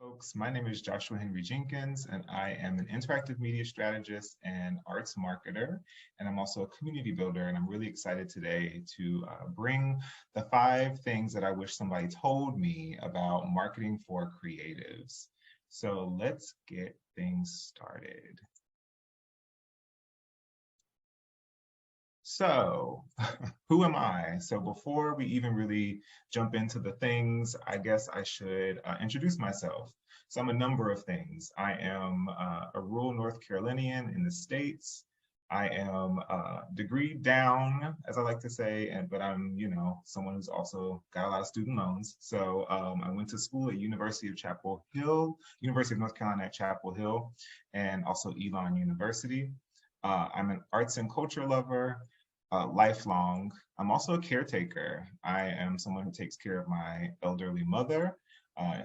Folks, my name is Joshua Henry Jenkins, and I am an interactive media strategist and arts marketer, and I'm also a community builder, and I'm really excited today to bring the 5 things that I wish somebody told me about marketing for creatives. So let's get things started. So, who am I? So before we even really jump into the things, I guess I should introduce myself. So I'm a number of things. I am a rural North Carolinian in the States. I am degree down, as I like to say, but I'm, someone who's also got a lot of student loans. So I went to school at University of North Carolina at Chapel Hill, and also Elon University. I'm an arts and culture lover. Lifelong. I'm also a caretaker. I am someone who takes care of my elderly mother,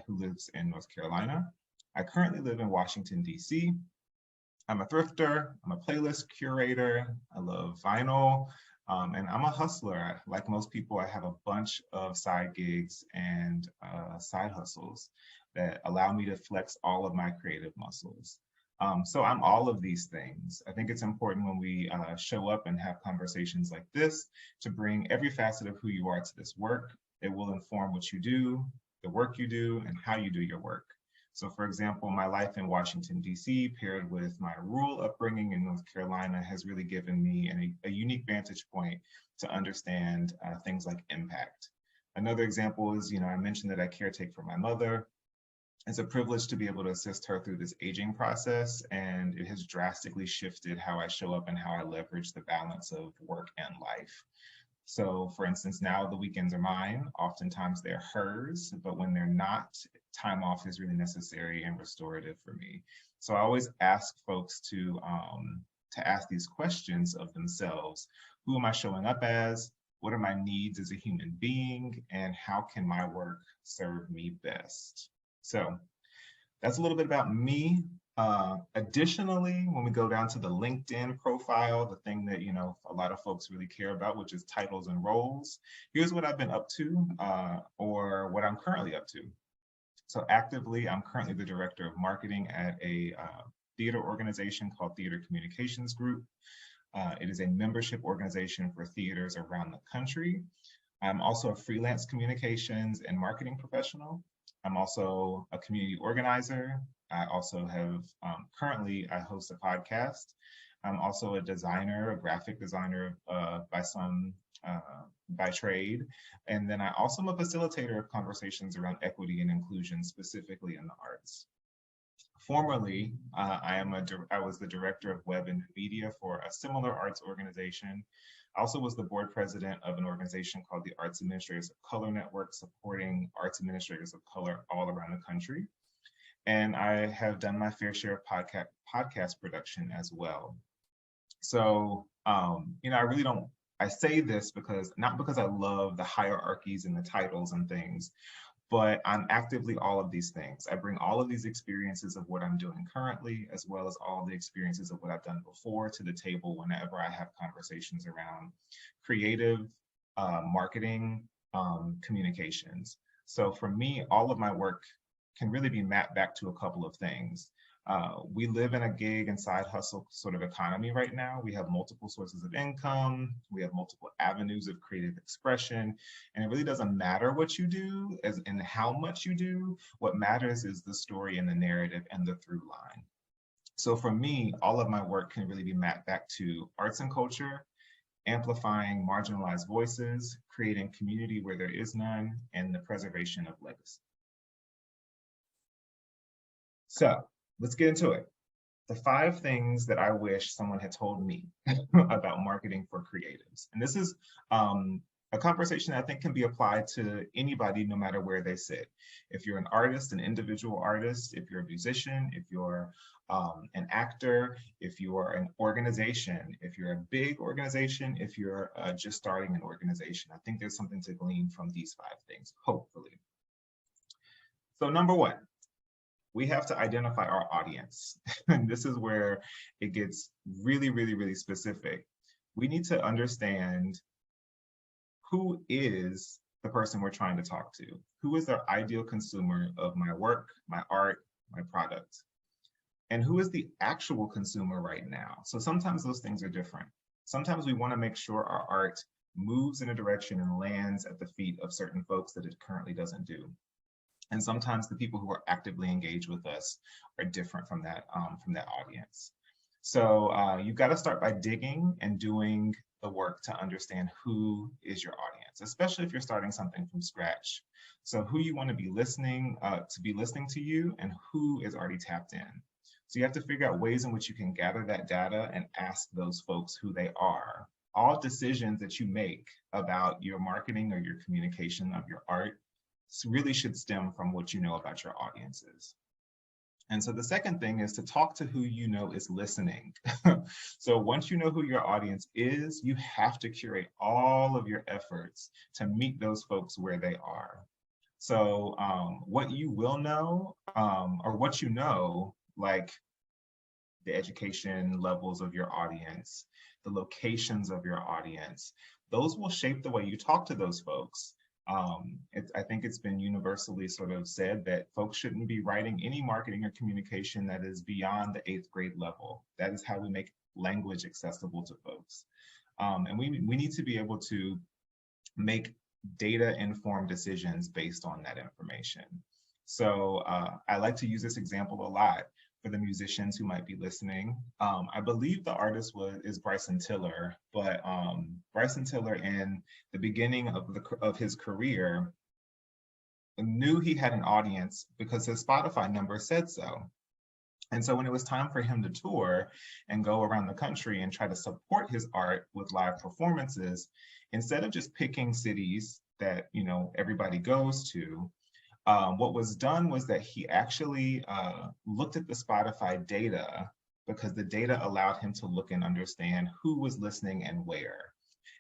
who lives in North Carolina. I currently live in Washington, D.C. I'm a thrifter. I'm a playlist curator. I love vinyl. And I'm a hustler. Like most people, I have a bunch of side gigs and side hustles that allow me to flex all of my creative muscles. So I'm all of these things. I think it's important when we show up and have conversations like this to bring every facet of who you are to this work. It will inform what you do, the work you do, and how you do your work. So for example, my life in Washington, D.C., paired with my rural upbringing in North Carolina has really given me a unique vantage point to understand things like impact. Another example is, I mentioned that I caretake for my mother. It's a privilege to be able to assist her through this aging process, and it has drastically shifted how I show up and how I leverage the balance of work and life. So for instance, now the weekends are mine. Oftentimes they're hers, but when they're not, time off is really necessary and restorative for me. So I always ask folks to ask these questions of themselves. Who am I showing up as? What are my needs as a human being? And how can my work serve me best? So that's a little bit about me. Additionally, when we go down to the LinkedIn profile, the thing that, a lot of folks really care about, which is titles and roles, here's what I've been up to or what I'm currently up to. So actively, I'm currently the director of marketing at a theater organization called Theater Communications Group. It is a membership organization for theaters around the country. I'm also a freelance communications and marketing professional. I'm also a community organizer. I also have, currently I host a podcast. I'm also a designer, a graphic designer by trade. And then I also am a facilitator of conversations around equity and inclusion, specifically in the arts. Formerly, I was the director of web and media for a similar arts organization. I also was the board president of an organization called the Arts Administrators of Color Network, supporting arts administrators of color all around the country. And I have done my fair share of podcast production as well. So, I say this not because I love the hierarchies and the titles and things, but I'm actively all of these things. I bring all of these experiences of what I'm doing currently, as well as all the experiences of what I've done before to the table whenever I have conversations around creative marketing communications. So for me, all of my work can really be mapped back to a couple of things. We live in a gig and side hustle sort of economy right now. We have multiple sources of income. We have multiple avenues of creative expression. And it really doesn't matter what you do and how much you do. What matters is the story and the narrative and the through line. So for me, all of my work can really be mapped back to arts and culture, amplifying marginalized voices, creating community where there is none, and the preservation of legacy. So let's get into it. The 5 things that I wish someone had told me about marketing for creatives. And this is a conversation that I think can be applied to anybody, no matter where they sit. If you're an artist, an individual artist, if you're a musician, if you're an actor, if you're an organization, if you're a big organization, if you're just starting an organization, I think there's something to glean from these 5 things, hopefully. So number 1. We have to identify our audience. And this is where it gets really, really, really specific. We need to understand who is the person we're trying to talk to? Who is the ideal consumer of my work, my art, my product? And who is the actual consumer right now? So sometimes those things are different. Sometimes we want to make sure our art moves in a direction and lands at the feet of certain folks that it currently doesn't do. And sometimes the people who are actively engaged with us are different from that audience. So you've got to start by digging and doing the work to understand who is your audience, especially if you're starting something from scratch. So who you want to be listening to you, and who is already tapped in. So you have to figure out ways in which you can gather that data and ask those folks who they are. All decisions that you make about your marketing or your communication of your art really should stem from what you know about your audiences. And so the second thing is to talk to who you know is listening. So once you know who your audience is, you have to curate all of your efforts to meet those folks where they are. So what you will know, or what you know, like the education levels of your audience, the locations of your audience, those will shape the way you talk to those folks. I think it's been universally sort of said that folks shouldn't be writing any marketing or communication that is beyond the 8th grade level. That is how we make language accessible to folks. And we need to be able to make data-informed decisions based on that information. So I like to use this example a lot for the musicians who might be listening. I believe the artist is Bryson Tiller, but Bryson Tiller in the beginning of his career knew he had an audience because his Spotify number said so. And so when it was time for him to tour and go around the country and try to support his art with live performances, instead of just picking cities that everybody goes to, what was done was that he actually looked at the Spotify data, because the data allowed him to look and understand who was listening and where.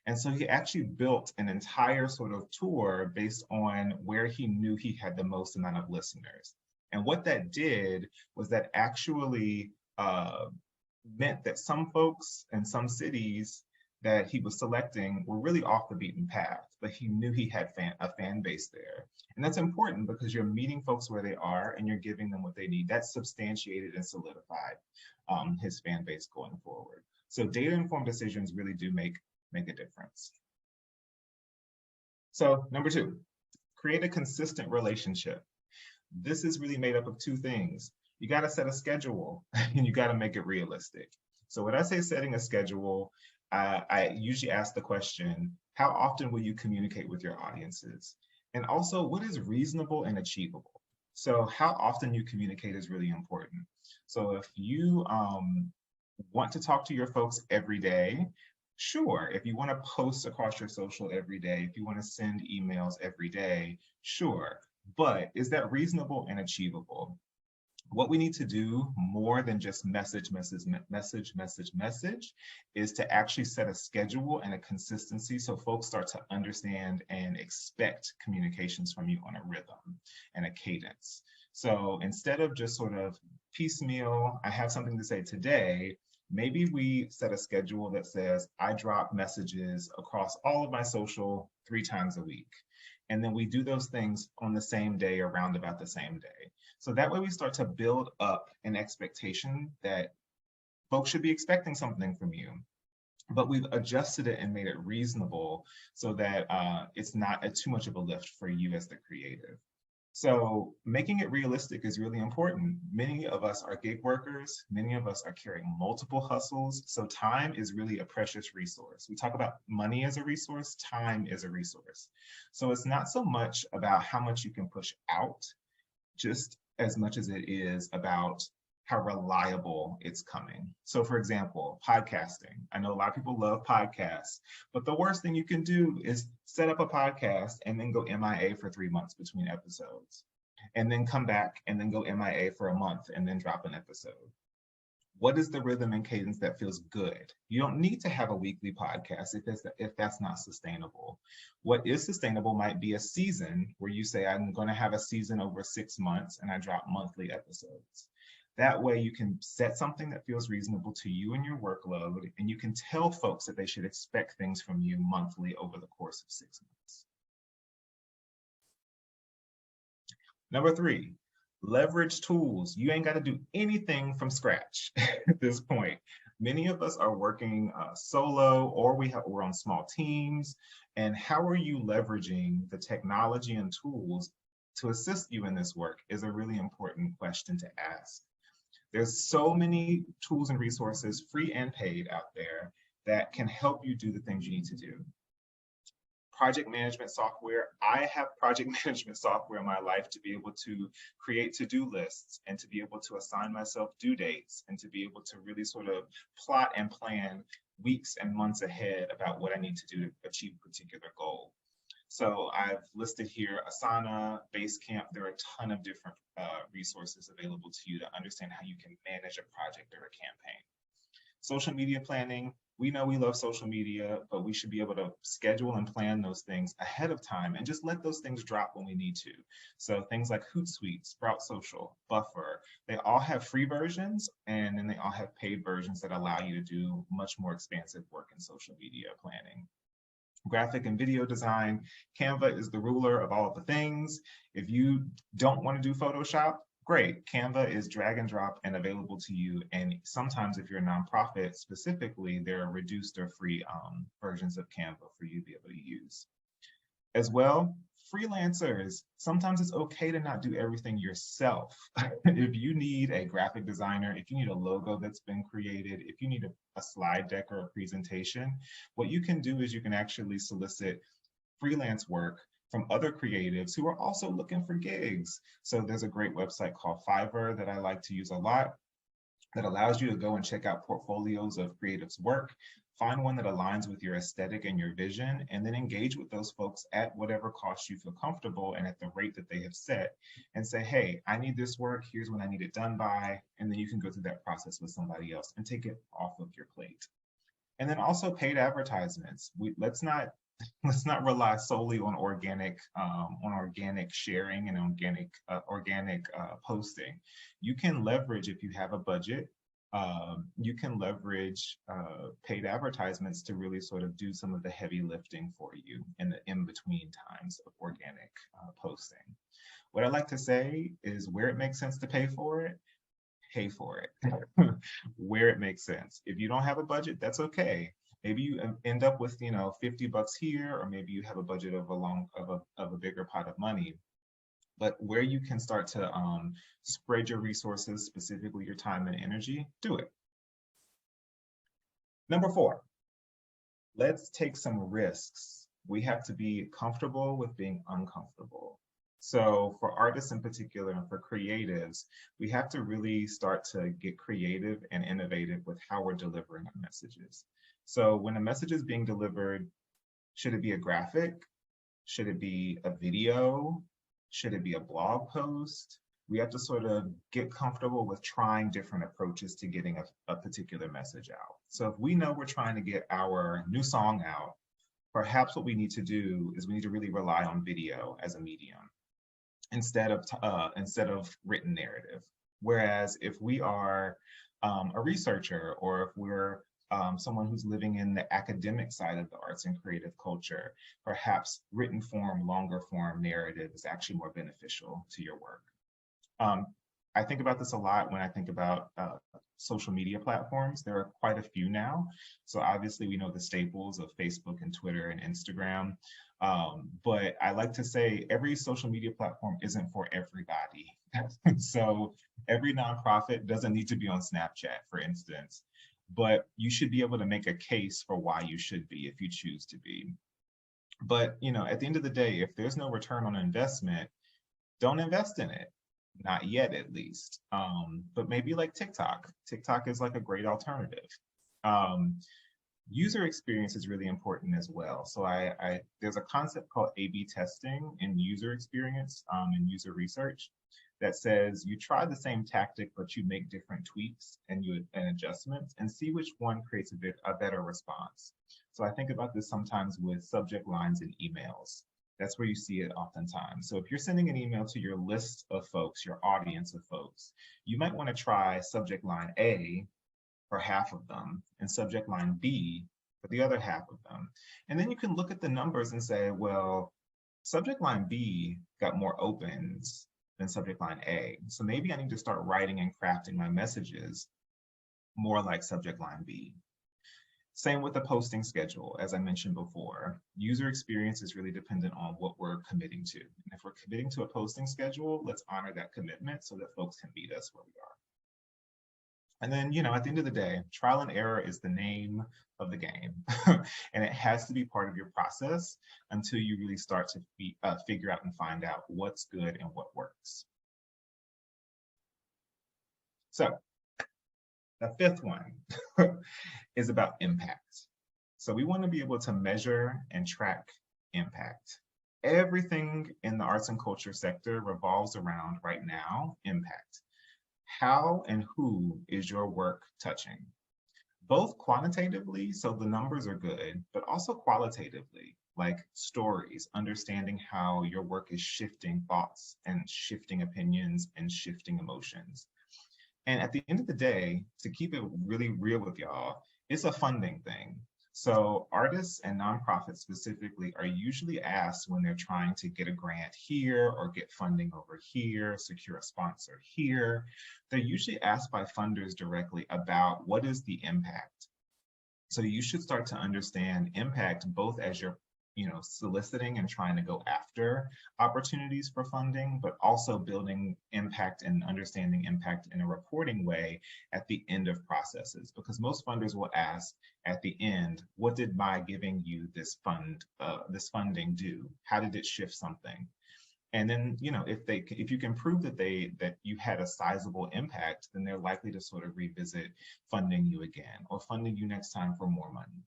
And so he actually built an entire sort of tour based on where he knew he had the most amount of listeners. And what that did was that actually meant that some folks in some cities that he was selecting were really off the beaten path, but he knew he had a fan base there. And that's important because you're meeting folks where they are and you're giving them what they need. That's substantiated and solidified his fan base going forward. So data-informed decisions really do make a difference. So number 2, create a consistent relationship. This is really made up of 2 things. You got to set a schedule and you got to make it realistic. So when I say setting a schedule, I usually ask the question, how often will you communicate with your audiences? And also, what is reasonable and achievable? So how often you communicate is really important. So if you want to talk to your folks every day, sure. If you want to post across your social every day, if you want to send emails every day, sure. But is that reasonable and achievable? What we need to do more than just message is to actually set a schedule and a consistency so folks start to understand and expect communications from you on a rhythm and a cadence. So instead of just sort of piecemeal, I have something to say today, maybe we set a schedule that says I drop messages across all of my social 3 times a week. And then we do those things on the same day, around about the same day. So that way we start to build up an expectation that folks should be expecting something from you. But we've adjusted it and made it reasonable so that it's not too much of a lift for you as the creative. So making it realistic is really important. Many of us are gig workers. Many of us are carrying multiple hustles. So time is really a precious resource. We talk about money as a resource, time is a resource. So it's not so much about how much you can push out, just as much as it is about how reliable it's coming. So for example, podcasting. I know a lot of people love podcasts, but the worst thing you can do is set up a podcast and then go MIA for 3 months between episodes, and then come back and then go MIA for a month and then drop an episode. What is the rhythm and cadence that feels good? You don't need to have a weekly podcast if that's not sustainable. What is sustainable might be a season where you say, I'm going to have a season over 6 months and I drop monthly episodes. That way you can set something that feels reasonable to you and your workload, and you can tell folks that they should expect things from you monthly over the course of 6 months. Number three, leverage tools. You ain't got to do anything from scratch at this point. Many of us are working solo, or we're on small teams. And how are you leveraging the technology and tools to assist you in this work is a really important question to ask. There's so many tools and resources, free and paid, out there that can help you do the things you need to do. Project management software. I have project management software in my life to be able to create to-do lists and to be able to assign myself due dates and to be able to really sort of plot and plan weeks and months ahead about what I need to do to achieve a particular goal. So I've listed here Asana, Basecamp. There are a ton of different resources available to you to understand how you can manage a project or a campaign. Social media planning. We know we love social media, but we should be able to schedule and plan those things ahead of time and just let those things drop when we need to. So things like Hootsuite, Sprout Social, Buffer, they all have free versions, and then they all have paid versions that allow you to do much more expansive work in social media planning. Graphic and video design. Canva is the ruler of all of the things. If you don't want to do Photoshop, great. Canva is drag and drop and available to you. And sometimes if you're a nonprofit specifically, there are reduced or free versions of Canva for you to be able to use. As well, freelancers. Sometimes it's okay to not do everything yourself. If you need a graphic designer, if you need a logo that's been created, if you need a slide deck or a presentation, what you can do is you can actually solicit freelance work from other creatives who are also looking for gigs. So there's a great website called Fiverr that I like to use a lot that allows you to go and check out portfolios of creatives' work, find one that aligns with your aesthetic and your vision, and then engage with those folks at whatever cost you feel comfortable and at the rate that they have set, and say, hey, I need this work, here's when I need it done by, and then you can go through that process with somebody else and take it off of your plate. And then also paid advertisements. Let's not rely solely on organic sharing and organic posting. You can leverage, if you have a budget, you can leverage paid advertisements to really sort of do some of the heavy lifting for you in the in-between times of organic posting. What I like to say is, where it makes sense to pay for it, where it makes sense. If you don't have a budget, that's okay. Maybe you end up with, $50 here, or maybe you have a budget of a bigger pot of money. But where you can start to spread your resources, specifically your time and energy, do it. Number 4, let's take some risks. We have to be comfortable with being uncomfortable. So for artists in particular, and for creatives, we have to really start to get creative and innovative with how we're delivering our messages. So when a message is being delivered, should it be a graphic? Should it be a video? Should it be a blog post? We have to sort of get comfortable with trying different approaches to getting a particular message out. So if we know we're trying to get our new song out, perhaps what we need to do is we need to really rely on video as a medium instead of written narrative. Whereas if we are a researcher, or if we're someone who's living in the academic side of the arts and creative culture, perhaps written form, longer form narrative is actually more beneficial to your work. I think about this a lot when I think about social media platforms. There are quite a few now. So obviously we know the staples of Facebook and Twitter and Instagram. But I like to say every social media platform isn't for everybody. So every nonprofit doesn't need to be on Snapchat, for instance. But you should be able to make a case for why you should be if you choose to be. But at the end of the day, if there's no return on investment, don't invest in it. Not yet, at least. But maybe like TikTok. TikTok is like a great alternative. User experience is really important as well. So there's a concept called A/B testing in user experience and user research that says you try the same tactic, but you make different tweaks and adjustments and see which one creates a better response. So I think about this sometimes with subject lines in emails. That's where you see it oftentimes. So if you're sending an email to your list of folks, your audience of folks, you might want to try subject line A for half of them and subject line B for the other half of them. And then you can look at the numbers and say, well, subject line B got more opens than subject line A. So maybe I need to start writing and crafting my messages more like subject line B. Same with the posting schedule, as I mentioned before. User experience is really dependent on what we're committing to. And if we're committing to a posting schedule, let's honor that commitment so that folks can meet us where we are. And then, at the end of the day, trial and error is the name of the game. And it has to be part of your process until you really start to figure out and find out what's good and what works. So the fifth one is about impact. So we want to be able to measure and track impact. Everything in the arts and culture sector revolves around, right now, impact. How and who is your work touching? Both quantitatively, so the numbers are good, but also qualitatively, like stories, understanding how your work is shifting thoughts and shifting opinions and shifting emotions. And at the end of the day, to keep it really real with y'all, it's a funding thing. So artists and nonprofits specifically are usually asked when they're trying to get a grant here or get funding over here, secure a sponsor here. They're usually asked by funders directly about what is the impact. So you should start to understand impact both as you're soliciting and trying to go after opportunities for funding, but also building impact and understanding impact in a reporting way at the end of processes. Because most funders will ask at the end, what did my giving you this funding do? How did it shift something? And then, if you can prove that you had a sizable impact, then they're likely to sort of revisit funding you again or funding you next time for more money.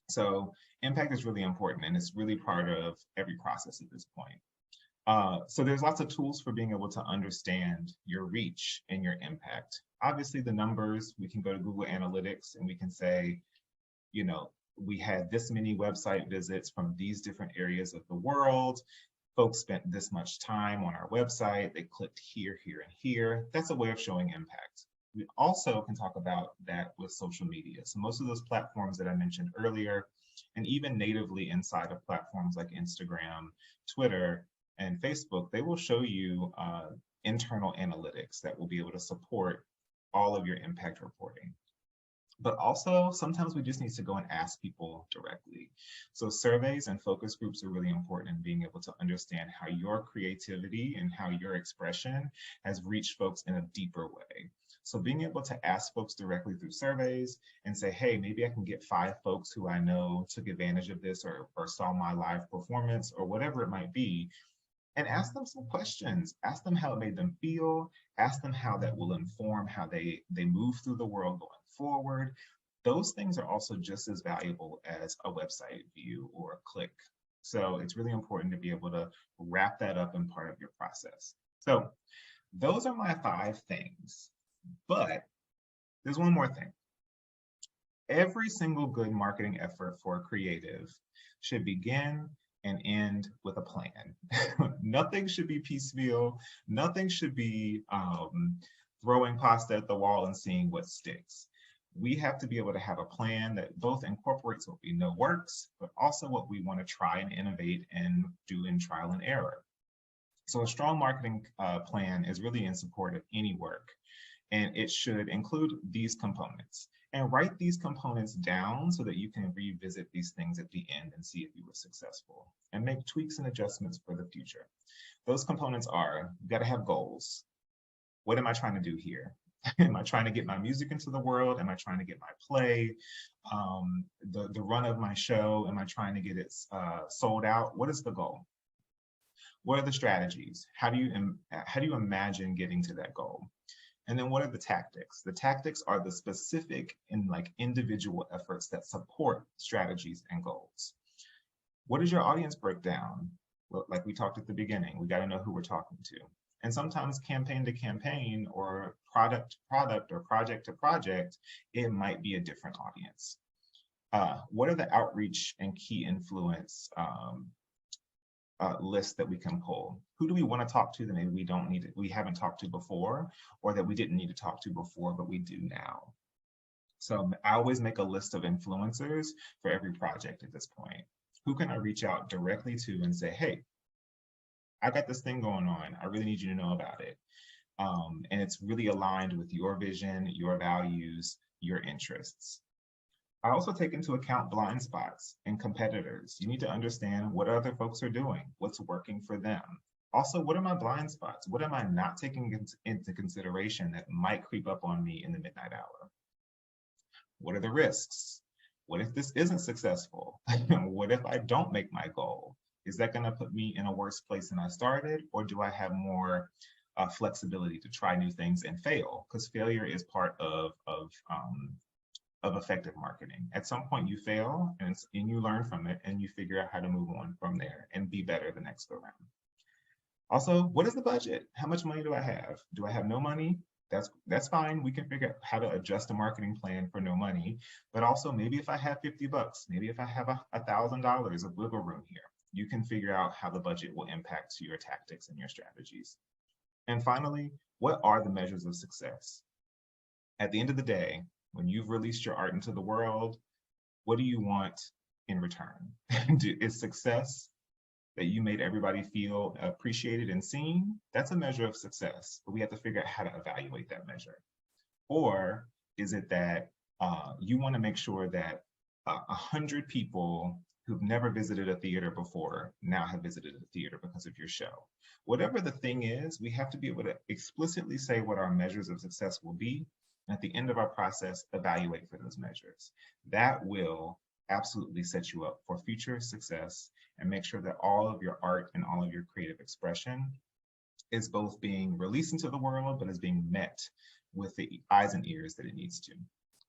So impact is really important, and it's really part of every process at this point. So there's lots of tools for being able to understand your reach and your impact. Obviously, the numbers, we can go to Google Analytics and we can say, we had this many website visits from these different areas of the world. Folks spent this much time on our website. They clicked here, here, and here. That's a way of showing impact. We also can talk about that with social media. So most of those platforms that I mentioned earlier, and even natively inside of platforms like Instagram, Twitter, and Facebook, they will show you internal analytics that will be able to support all of your impact reporting. But also, sometimes we just need to go and ask people directly. So surveys and focus groups are really important in being able to understand how your creativity and how your expression has reached folks in a deeper way. So being able to ask folks directly through surveys and say, hey, maybe I can get 5 folks who I know took advantage of this or saw my live performance or whatever it might be, and ask them some questions. Ask them how it made them feel. Ask them how that will inform how they move through the world going forward. Those things are also just as valuable as a website view or a click. So it's really important to be able to wrap that up in part of your process. So those are my 5 things, but there's one more thing. Every single good marketing effort for a creative should begin and end with a plan. Nothing should be piecemeal. Nothing should be throwing pasta at the wall and seeing what sticks. We have to be able to have a plan that both incorporates what we know works, but also what we want to try and innovate and do in trial and error. So a strong marketing plan is really in support of any work, and it should include these components. And write these components down so that you can revisit these things at the end and see if you were successful and make tweaks and adjustments for the future. Those components are, you got to have goals. What am I trying to do here? Am I trying to get my music into the world? Am I trying to get my play, the run of my show? Am I trying to get it sold out? What is the goal? What are the strategies? How do you imagine getting to that goal? And then what are the tactics? The tactics are the specific and individual efforts that support strategies and goals. What is your audience breakdown? Well, like we talked at the beginning, we got to know who we're talking to. And sometimes campaign to campaign or product to product or project to project, it might be a different audience. What are the outreach and key influence lists that we can pull? Who do we want to talk to that maybe we haven't talked to before, or that we didn't need to talk to before, but we do now? So I always make a list of influencers for every project at this point. Who can I reach out directly to and say, hey, I got this thing going on. I really need you to know about it. And it's really aligned with your vision, your values, your interests. I also take into account blind spots and competitors. You need to understand what other folks are doing, what's working for them. Also, what are my blind spots? What am I not taking into consideration that might creep up on me in the midnight hour? What are the risks? What if this isn't successful? What if I don't make my goal? Is that going to put me in a worse place than I started? Or do I have more flexibility to try new things and fail? Because failure is part of effective marketing. At some point you fail and you learn from it and you figure out how to move on from there and be better the next go round. Also, what is the budget? How much money do I have? Do I have no money? That's fine. We can figure out how to adjust a marketing plan for no money. But also maybe if I have 50 bucks, maybe if I have $1,000 of wiggle room here, you can figure out how the budget will impact your tactics and your strategies. And finally, what are the measures of success? At the end of the day, when you've released your art into the world, what do you want in return? Is success that you made everybody feel appreciated and seen? That's a measure of success, but we have to figure out how to evaluate that measure. Or is it that you want to make sure that 100 people who've never visited a theater before now have visited a theater because of your show? Whatever the thing is, we have to be able to explicitly say what our measures of success will be. And at the end of our process, evaluate for those measures. That will absolutely set you up for future success and make sure that all of your art and all of your creative expression is both being released into the world, but is being met with the eyes and ears that it needs to.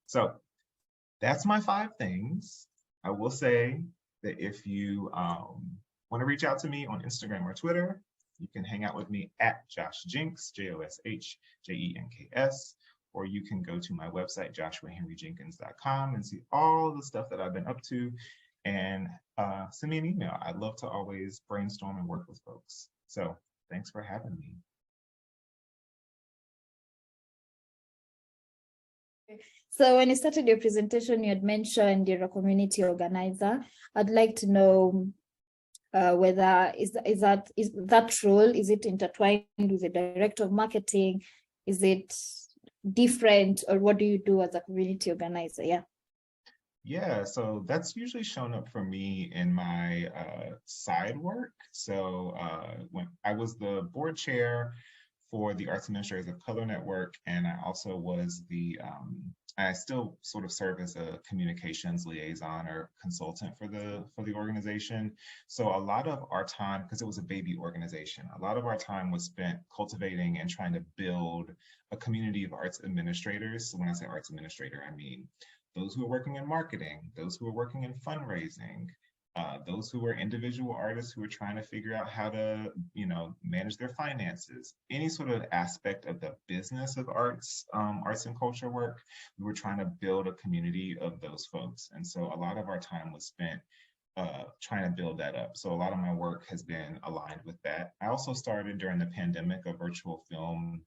So that's my 5 things. I will say that if you want to reach out to me on Instagram or Twitter, you can hang out with me at Josh Jenks, JoshJenks, or you can go to my website, joshuahenryjenkins.com, and see all the stuff that I've been up to, and send me an email. I'd love to always brainstorm and work with folks. So thanks for having me. So when you started your presentation, you had mentioned you're a community organizer. I'd like to know whether is that role, is it intertwined with the director of marketing? Is it different, or what do you do as a community organizer? Yeah, so that's usually shown up for me in my side work. So when I was the board chair for the Arts Administrators of Color Network, and I also was I still sort of serve as a communications liaison or consultant for the organization. So a lot of our time, because it was a baby organization, a lot of our time was spent cultivating and trying to build a community of arts administrators. So when I say arts administrator, I mean those who are working in marketing, those who are working in fundraising, those who are individual artists who are trying to figure out how to, manage their finances, any sort of aspect of the business of arts and culture work. We were trying to build a community of those folks. And so a lot of our time was spent trying to build that up. So a lot of my work has been aligned with that. I also started during the pandemic a virtual film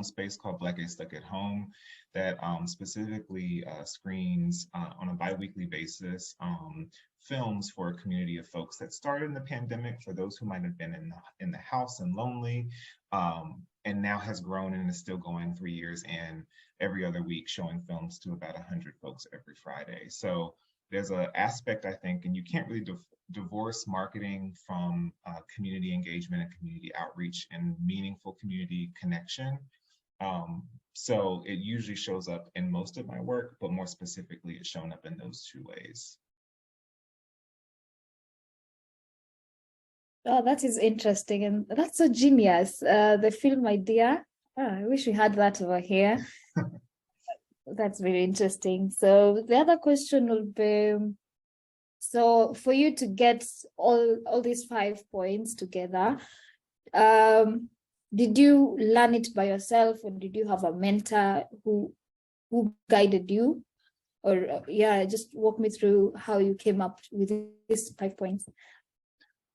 space called Black Gay Stuck at Home that specifically screens on a bi-weekly basis films for a community of folks that started in the pandemic for those who might have been in the house and lonely, and now has grown and is still going 3 years in, every other week showing films to about 100 folks every Friday. So there's an aspect, I think, and you can't really divorce marketing from community engagement and community outreach and meaningful community connection. So it usually shows up in most of my work, but more specifically, it's shown up in those 2 ways. Oh, that is interesting, and that's so genius. The film idea. Oh, I wish we had that over here. That's very interesting. So the other question will be, so for you to get all these 5 points together, did you learn it by yourself, or did you have a mentor who guided you? Or just walk me through how you came up with these 5 points.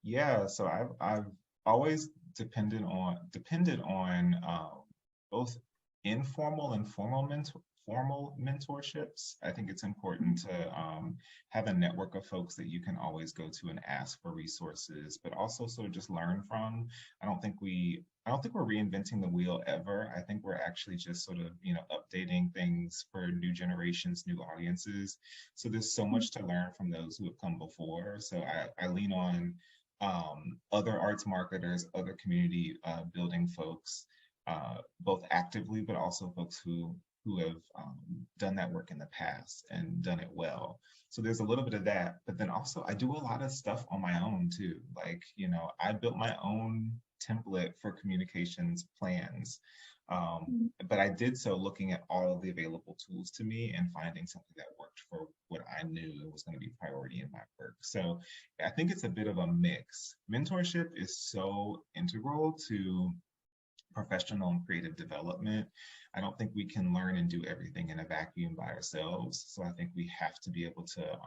Yeah, so I've always depended on both informal and formal mentorships. I think it's important to have a network of folks that you can always go to and ask for resources, but also sort of just learn from. I don't think we're reinventing the wheel ever. I think we're actually just sort of, updating things for new generations, new audiences. So there's so much to learn from those who have come before. So I lean on other arts marketers, other community building folks, both actively, but also folks who have done that work in the past and done it well. So there's a little bit of that, but then also I do a lot of stuff on my own too. Like, I built my own template for communications plans. But I did so looking at all of the available tools to me and finding something that worked for what I knew was going to be priority in my work. So I think it's a bit of a mix. Mentorship is so integral to professional and creative development. I don't think we can learn and do everything in a vacuum by ourselves. So I think we have to be able to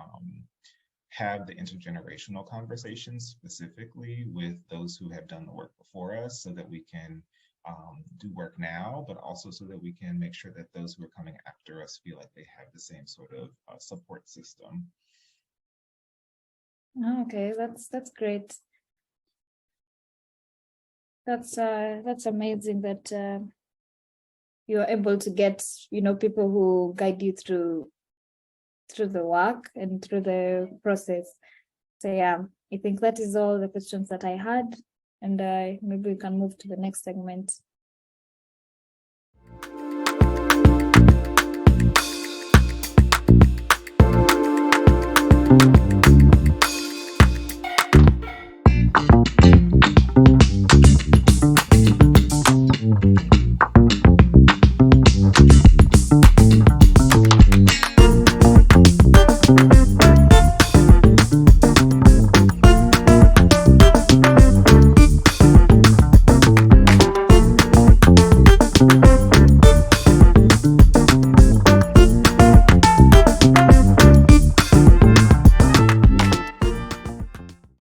have the intergenerational conversations specifically with those who have done the work before us so that we can do work now, but also so that we can make sure that those who are coming after us feel like they have the same sort of support system. Okay, that's great. That's amazing that you're able to get, people who guide you through the work and through the process. So yeah, I think that is all the questions that I had, and maybe we can move to the next segment.